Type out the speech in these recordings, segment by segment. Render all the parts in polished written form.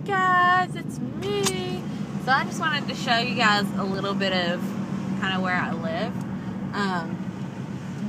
guys, it's me. So I just wanted to show you guys a little bit of kind of where I live.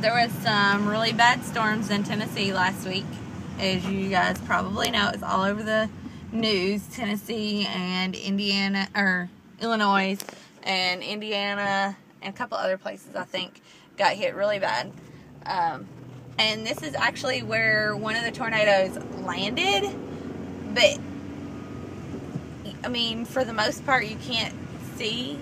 There was some really bad storms in Tennessee last week. As you guys probably know, it's all over the news. Tennessee and Indiana, or Illinois and Indiana and a couple other places, I think, got hit really bad. And this is actually where one of the tornadoes landed, but I mean, for the most part, you can't see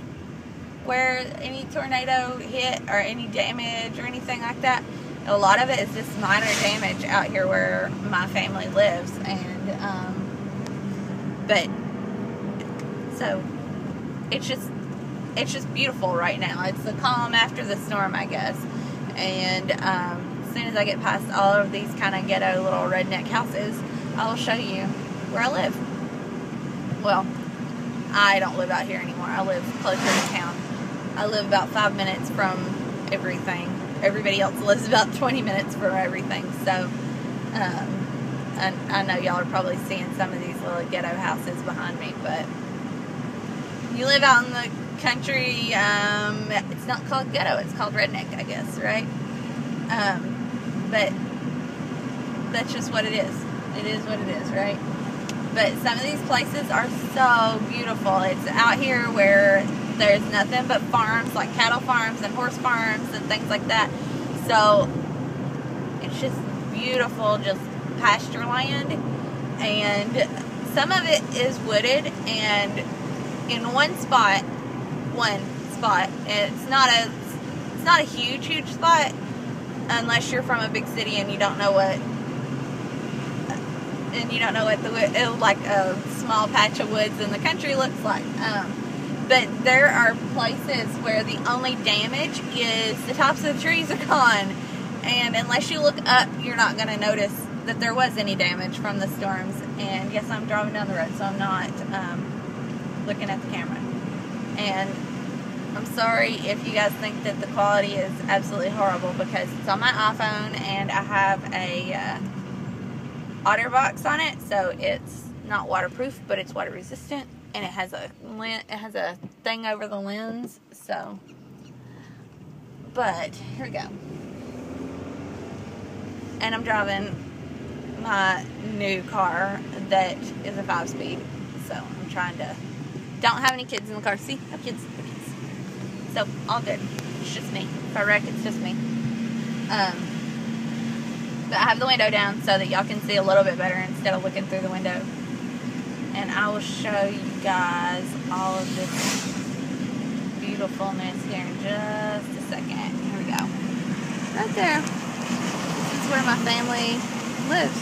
where any tornado hit or any damage or anything like that. A lot of it is just minor damage out here where my family lives, and but so it's just beautiful right now. It's the calm after the storm, I guess. And as soon as I get past all of these kind of ghetto little redneck houses, I'll show you where I live. Well, I don't live out here anymore. I live closer to town. I live about 5 minutes from everything. Everybody else lives about 20 minutes from everything. So, I know y'all are probably seeing some of these little ghetto houses behind me, but you live out in the country, it's not called ghetto, it's called redneck, I guess, right? But that's just what it is. It is what it is, right? But some of these places are so beautiful. It's out here where there's nothing but farms, like cattle farms and horse farms and things like that. So it's just beautiful, just pasture land. And some of it is wooded, and in one spot, it's not a huge spot unless you're from a big city and you don't know what like a small patch of woods in the country looks like. But there are places where the only damage is the tops of the trees are gone, and unless you look up, you're not going to notice that there was any damage from the storms. And yes, I'm driving down the road, so I'm not looking at the camera. And I'm sorry if you guys think that the quality is absolutely horrible, because it's on my iPhone and I have a OtterBox on it, so it's not waterproof, but it's water resistant, and it has a thing over the lens. So, but here we go. And I'm driving my new car that is a 5-speed, so I'm trying to. Don't have any kids in the car. See, no kids. So all good. It's just me. If I wreck, it's just me. But I have the window down so that y'all can see a little bit better instead of looking through the window. And I will show you guys all of this beautifulness here in just a second. Here we go. Right there. This is where my family lives.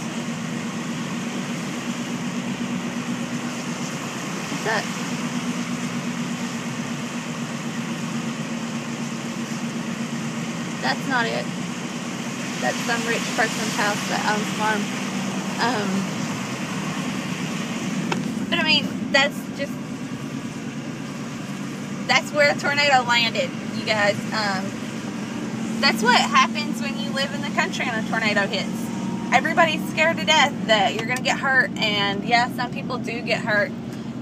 What's up? That's not it. That's some rich person's house that owns a farm. But I mean, that's where a tornado landed, you guys. That's what happens when you live in the country and a tornado hits. Everybody's scared to death that you're going to get hurt. And yeah, some people do get hurt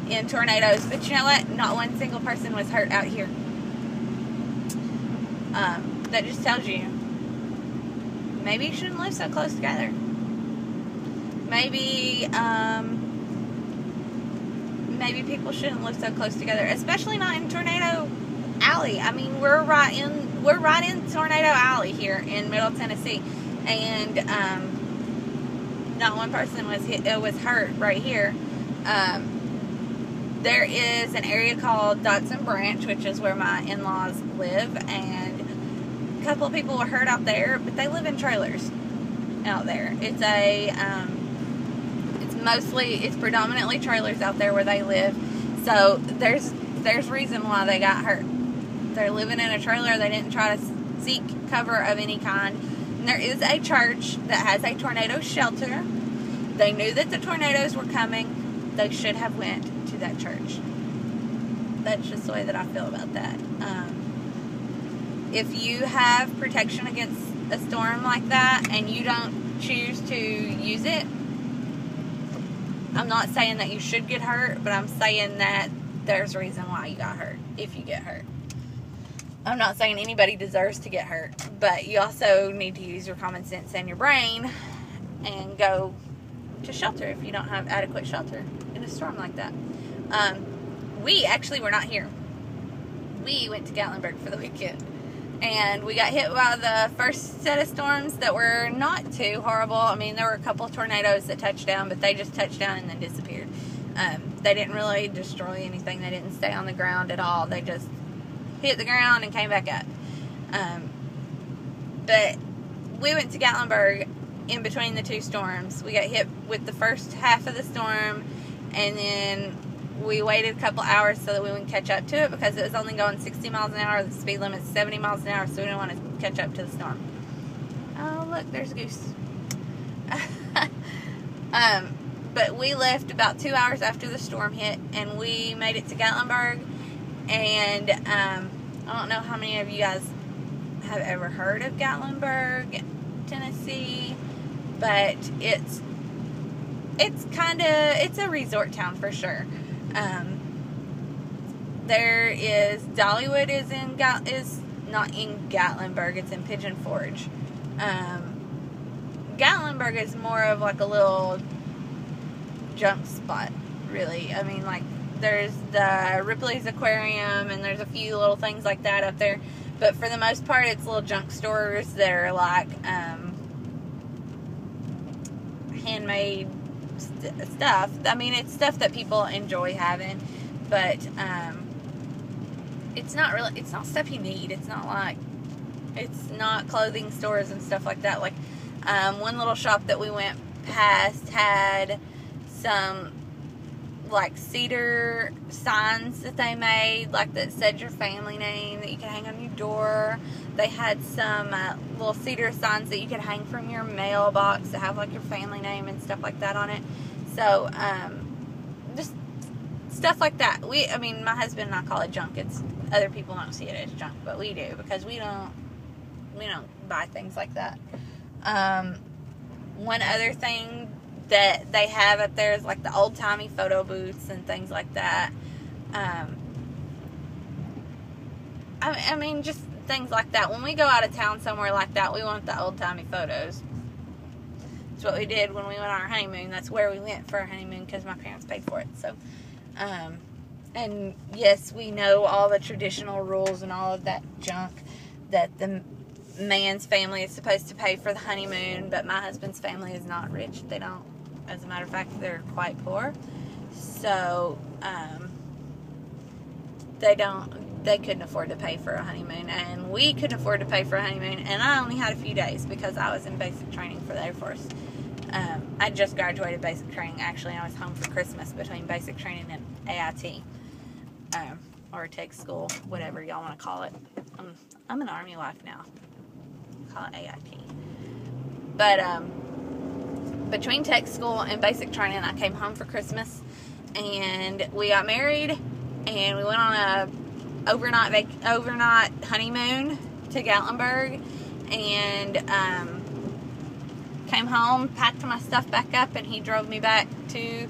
in tornadoes. But you know what? Not one single person was hurt out here. That just tells you maybe you shouldn't live so close together. Maybe people shouldn't live so close together, especially not in Tornado Alley. I mean, we're right in Tornado Alley here in Middle Tennessee, and not one person was hurt right here. There is an area called Dotson Branch, which is where my in-laws live, and a couple of people were hurt out there, but they live in trailers out there. It's predominantly trailers out there where they live. So there's reason why they got hurt. They're living in a trailer. They didn't try to seek cover of any kind. And there is a church that has a tornado shelter. They knew that the tornadoes were coming. They should have went to that church. That's just the way that I feel about that. If you have protection against a storm like that and you don't choose to use it, I'm not saying that you should get hurt, but I'm saying that there's a reason why you got hurt, if you get hurt. I'm not saying anybody deserves to get hurt, but you also need to use your common sense and your brain and go to shelter if you don't have adequate shelter in a storm like that. We actually were not here. We went to Gatlinburg for the weekend, and we got hit by the first set of storms that were not too horrible. I mean, there were a couple of tornadoes that touched down, but they just touched down and then disappeared. They didn't really destroy anything. They didn't stay on the ground at all. They just hit the ground and came back up. But we went to Gatlinburg in between the two storms. We got hit with the first half of the storm, and then we waited a couple hours so that we wouldn't catch up to it, because it was only going 60 miles an hour. The speed limit's 70 miles an hour, so we didn't want to catch up to the storm. Oh, look, there's a goose. But we left about 2 hours after the storm hit, and we made it to Gatlinburg. And I don't know how many of you guys have ever heard of Gatlinburg, Tennessee, but it's a resort town for sure. There is Dollywood is not in Gatlinburg, it's in Pigeon Forge. Gatlinburg is more of like a little junk spot, really. I mean, like, there's the Ripley's Aquarium, and there's a few little things like that up there, but for the most part, it's little junk stores that are like handmade stuff. I mean, it's stuff that people enjoy having, but it's not stuff you need. It's not clothing stores and stuff like that. Like, one little shop that we went past had some like cedar signs that they made, like, that said your family name that you could hang on your door. They had some little cedar signs that you could hang from your mailbox that have like your family name and stuff like that on it. So just stuff like that. I mean, my husband and I call it junk. It's other people don't see it as junk, but we do, because we don't buy things like that. One other thing that they have up there is like the old-timey photo booths and things like that. I mean, just things like that. When we go out of town somewhere like that, we want the old-timey photos. That's what we did when we went on our honeymoon. That's where we went for our honeymoon, because my parents paid for it. So, and yes, we know all the traditional rules and all of that junk, that the man's family is supposed to pay for the honeymoon, but my husband's family is not rich. They don't. As a matter of fact, they're quite poor. So, they couldn't afford to pay for a honeymoon, and we couldn't afford to pay for a honeymoon, and I only had a few days because I was in basic training for the Air Force. I just graduated basic training. Actually, I was home for Christmas between basic training and AIT, or tech school, whatever y'all want to call it. I'm an Army wife now. Call it AIT. But, between tech school and basic training, I came home for Christmas, and we got married, and we went on a overnight honeymoon to Gatlinburg, and came home, packed my stuff back up, and he drove me back to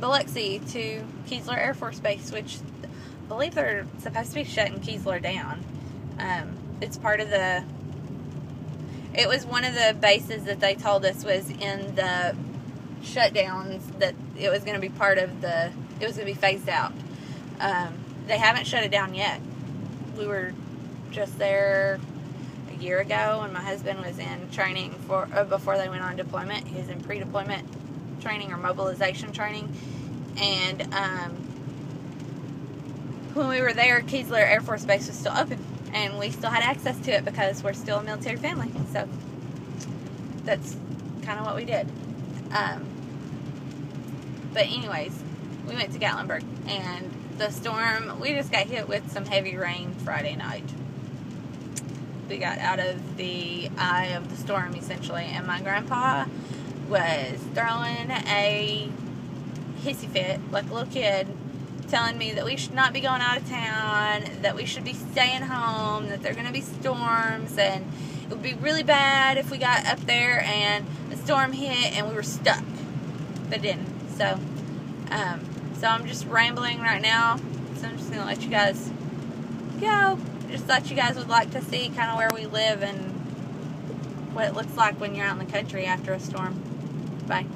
Biloxi, to Keesler Air Force Base, which I believe they're supposed to be shutting Keesler down. It's part of the... It was one of the bases that they told us was in the shutdowns, that it was going to be part of the... It was going to be phased out. They haven't shut it down yet. We were just there a year ago, and my husband was in training before they went on deployment. He was in pre-deployment training or mobilization training. And when we were there, Keesler Air Force Base was still open, and we still had access to it because we're still a military family. So that's kind of what we did. But anyways, we went to Gatlinburg, and the storm, we just got hit with some heavy rain Friday night. We got out of the eye of the storm, essentially, and my grandpa was throwing a hissy fit like a little kid, telling me that we should not be going out of town, that we should be staying home, that there are going to be storms, and it would be really bad if we got up there and the storm hit and we were stuck. But it didn't. So So I'm just rambling right now. So I'm just going to let you guys go. Just thought you guys would like to see kind of where we live and what it looks like when you're out in the country after a storm. Bye.